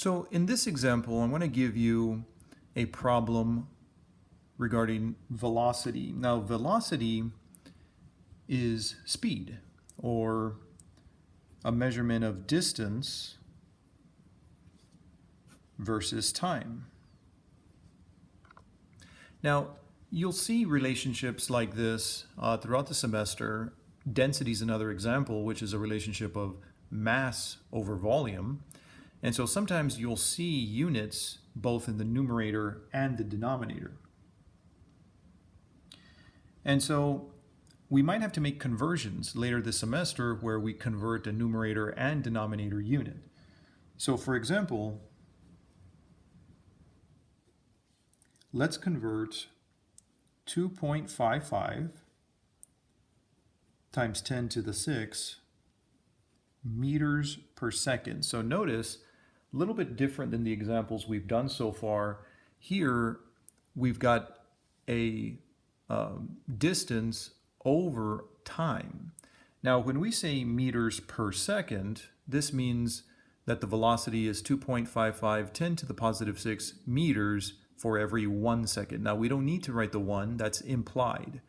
So in this example, I'm going to give you a problem regarding velocity. Now, velocity is speed, or a measurement of distance versus time. Now, you'll see relationships like this throughout the semester. Density is another example, which is a relationship of mass over volume. And so sometimes you'll see units both in the numerator and the denominator. And so we might have to make conversions later this semester where we convert a numerator and denominator unit. So for example, let's convert 2.55 times 10 to the 6 meters per second. So notice, a little bit different than the examples we've done so far. Here, we've got a distance over time. Now, when we say meters per second, this means that the velocity is 2.55 10 to the positive 6 meters for every 1 second. Now, we don't need to write the 1, that's implied.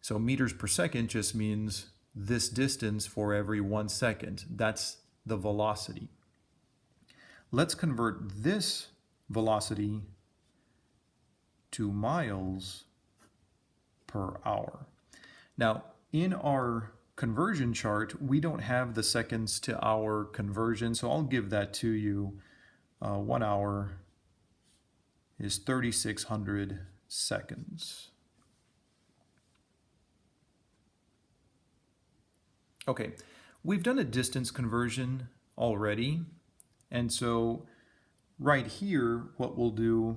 So meters per second just means this distance for every 1 second. That's the velocity. Let's convert this velocity to miles per hour. Now, in our conversion chart, we don't have the seconds to hour conversion, so I'll give that to you. 1 hour is 3,600 seconds. Okay, we've done a distance conversion already, and so right here, what we'll do,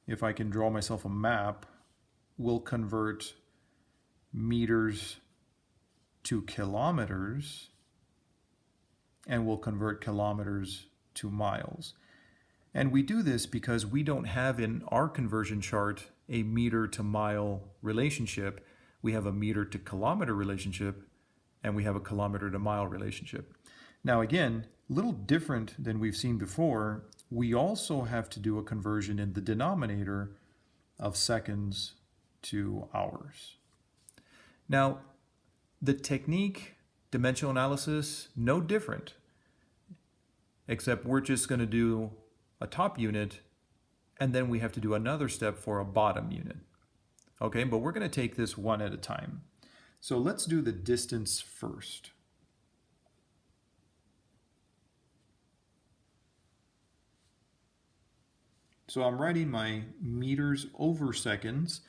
if I can draw myself a map, we'll convert meters to kilometers, and we'll convert kilometers to miles. And we do this because we don't have in our conversion chart a meter to mile relationship. We have a meter to kilometer relationship, and we have a kilometer to mile relationship. Now again, a little different than we've seen before, we also have to do a conversion in the denominator of seconds to hours. Now, the technique, dimensional analysis, no different, except we're just going to do a top unit, and then we have to do another step for a bottom unit. Okay, but we're going to take this one at a time. So let's do the distance first. So I'm writing my meters over seconds,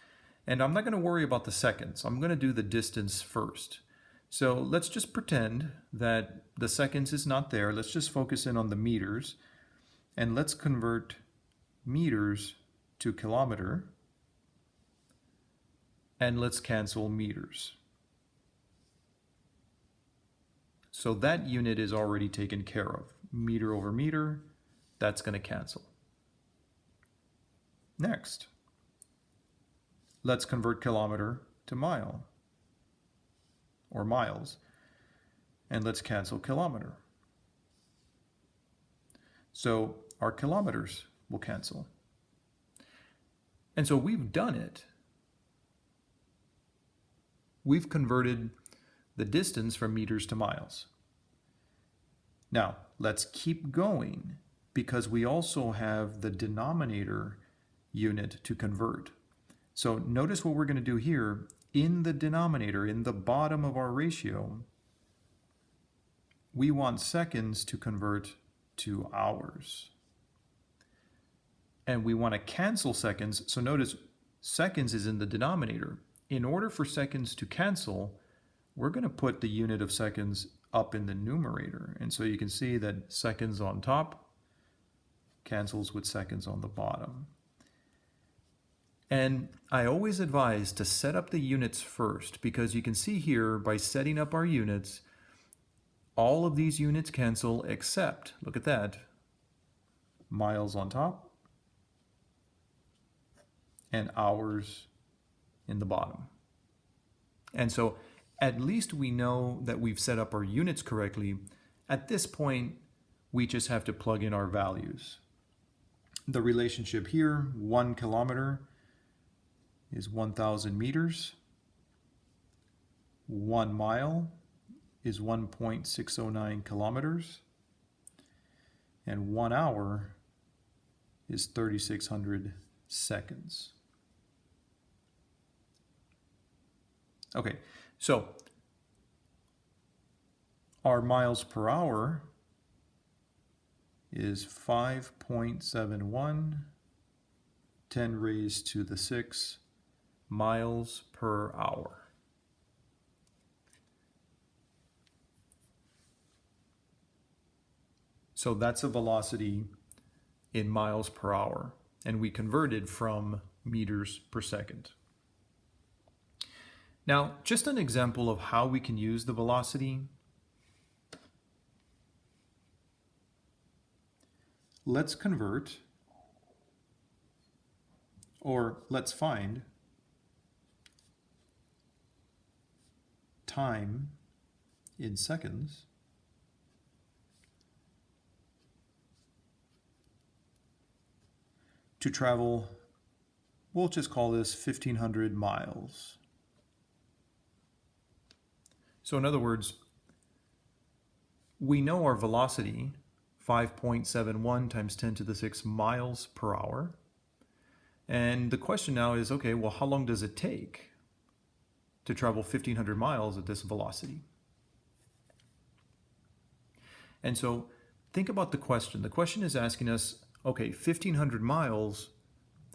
and I'm not going to worry about the seconds. I'm going to do the distance first. So let's just pretend that the seconds is not there. Let's just focus in on the meters, and let's convert meters to kilometer, and let's cancel meters. So that unit is already taken care of. Meter over meter, that's going to cancel. Next, let's convert kilometer to mile, or miles, and let's cancel kilometer. So our kilometers will cancel. And so we've done it. We've converted the distance from meters to miles. Now, let's keep going because we also have the denominator unit to convert. So notice what we're going to do here. In the denominator, in the bottom of our ratio, we want seconds to convert to hours. And we want to cancel seconds. So notice seconds is in the denominator. In order for seconds to cancel, we're going to put the unit of seconds up in the numerator. And so you can see that seconds on top cancels with seconds on the bottom. And I always advise to set up the units first, because you can see here by setting up our units, all of these units cancel except, look at that, miles on top and hours in the bottom. And so at least we know that we've set up our units correctly. At this point, we just have to plug in our values. The relationship here, 1 kilometer is 1,000 meters. 1 mile is 1.609 kilometers. And 1 hour is 3,600 seconds. Okay, so our miles per hour is 5.71, 10 raised to the 6 miles per hour. So that's a velocity in miles per hour, and we converted from meters per second. Now, just an example of how we can use the velocity. Let's convert, or let's find time in seconds to travel, we'll just call this 1,500 miles. So in other words, we know our velocity, 5.71 times 10 to the 6 miles per hour. And the question now is, okay, well, how long does it take to travel 1,500 miles at this velocity? And so think about the question. The question is asking us, okay, 1,500 miles,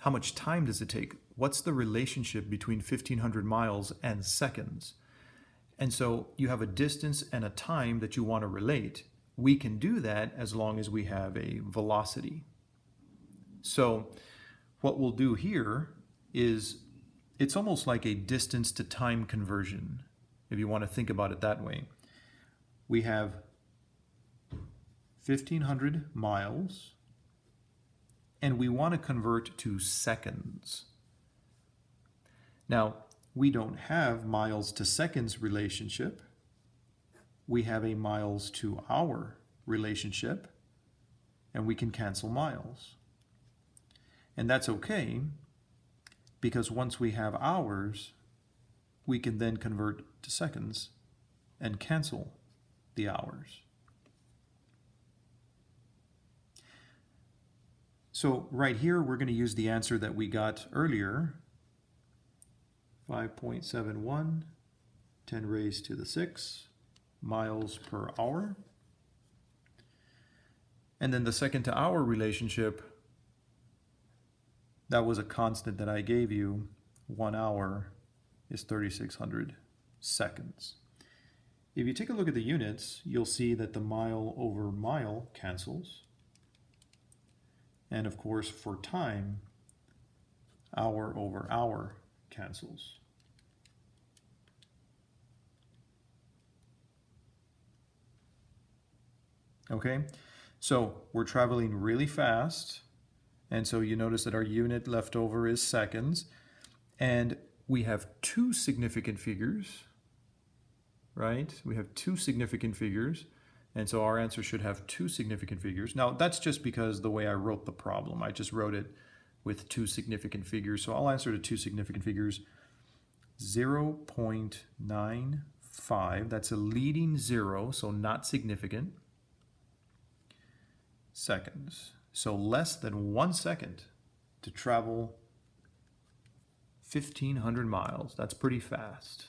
how much time does it take? What's the relationship between 1,500 miles and seconds? And so you have a distance and a time that you want to relate. We can do that as long as we have a velocity. So what we'll do here is it's almost like a distance to time conversion, if you want to think about it that way. We have 1,500 miles, and we want to convert to seconds. Now, we don't have miles to seconds relationship. We have a miles to hour relationship, and we can cancel miles. And that's okay, because once we have hours, we can then convert to seconds and cancel the hours. So right here, we're going to use the answer that we got earlier, 5.71, 10 raised to the 6 miles per hour. And then the second to hour relationship, that was a constant that I gave you. 1 hour is 3,600 seconds. If you take a look at the units, you'll see that the mile over mile cancels. And of course, for time, hour over hour cancels. Okay, so we're traveling really fast, and so you notice that our unit left over is seconds, and we have two significant figures, right? We have two significant figures, and so our answer should have two significant figures. Now, that's just because the way I wrote the problem. I just wrote it with two significant figures, so I'll answer to two significant figures. 0.95, that's a leading zero, so not significant, seconds. So less than 1 second to travel 1,500 miles. That's pretty fast.